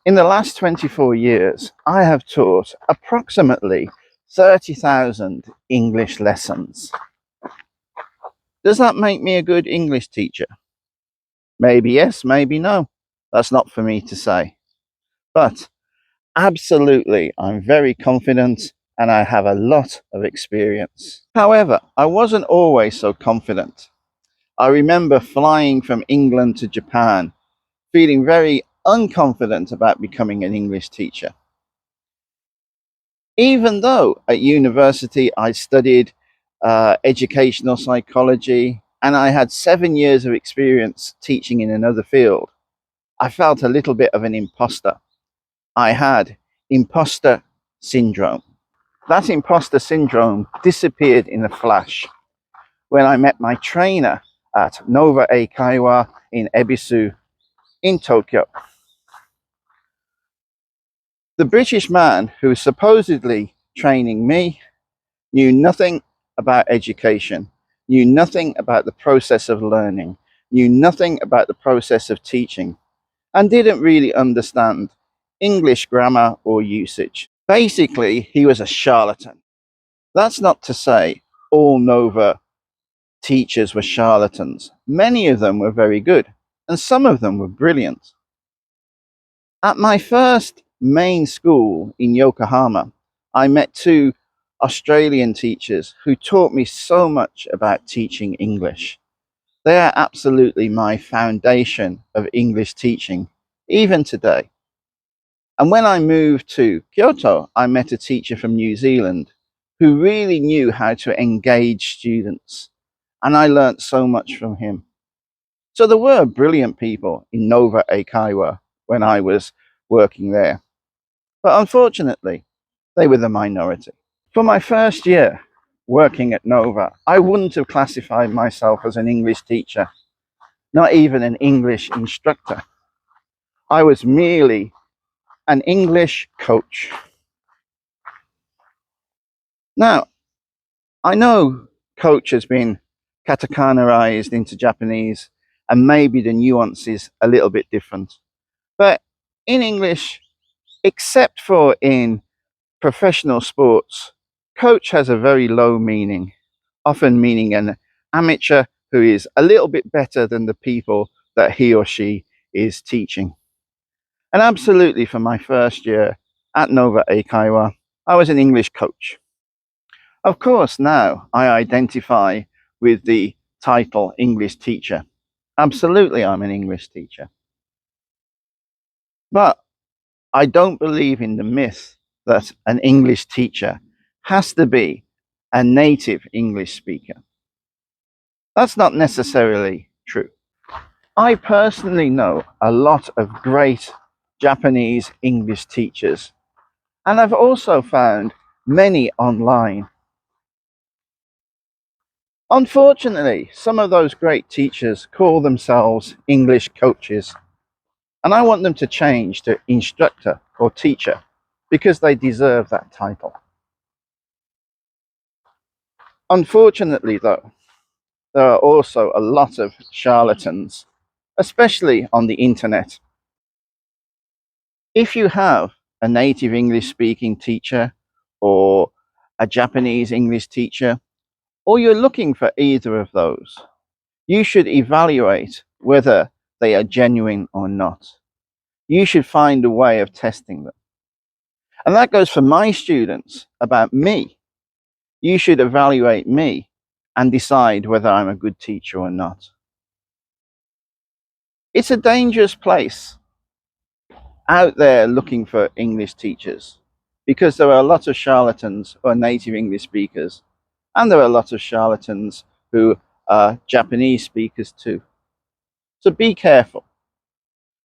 In the last 24 years, I have taught approximately 30,000 English lessons. Does that make me a good English teacher? Maybe yes, maybe no. That's not for me to say. But absolutely, I'm very confident and I have a lot of experience. However, I wasn't always so confident. I remember flying from England to Japan, feeling very unconfident about becoming an English teacher. Even though at university I studied educational psychology and I had 7 years of experience teaching in another field, I felt a little bit of an imposter. I had imposter syndrome. That imposter syndrome disappeared in a flash when I met my trainer at Nova Eikaiwa in Ebisu in Tokyo. The British man who was supposedly training me knew nothing about education, knew nothing about the process of learning, knew nothing about the process of teaching, and didn't really understand English grammar or usage. Basically, he was a charlatan. That's not to say all Nova teachers were charlatans. Many of them were very good, and some of them were brilliant. At my first main school in Yokohama, I met 2 Australian teachers who taught me so much about teaching English. They are absolutely my foundation of English teaching, even today. And when I moved to Kyoto, I met a teacher from New Zealand who really knew how to engage students. And I learnt so much from him. So there were brilliant people in Nova Eikaiwa when I was working there. But unfortunately, they were the minority. For my first year working at Nova, I wouldn't have classified myself as an English teacher, not even an English instructor. I was merely an English coach. Now, I know coach has been katakanaized into Japanese and maybe the nuance is a little bit different. But in English, except for in professional sports, coach has a very low meaning, often meaning an amateur who is a little bit better than the people that he or she is teaching. And absolutely, for my first year at Nova Eikaiwa, I was an English coach. Of course, now I identify with the title English teacher. Absolutely, I'm an English teacher. But I don't believe in the myth that an English teacher has to be a native English speaker. That's not necessarily true. I personally know a lot of great Japanese English teachers, and I've also found many online. Unfortunately, some of those great teachers call themselves English coaches, and I want them to change to instructor or teacher because they deserve that title. Unfortunately, though, there are also a lot of charlatans, especially on the internet. If you have a native English speaking teacher or a Japanese English teacher, or you're looking for either of those, you should evaluate whether they are genuine or not. You should find a way of testing them. And that goes for my students about me. You should evaluate me and decide whether I'm a good teacher or not. It's a dangerous place out there looking for English teachers because there are a lot of charlatans who are native English speakers, and there are a lot of charlatans who are Japanese speakers too. So be careful.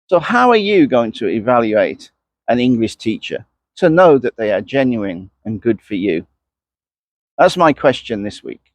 So how are you going to evaluate an English teacher to know that they are genuine and good for you? That's my question this week.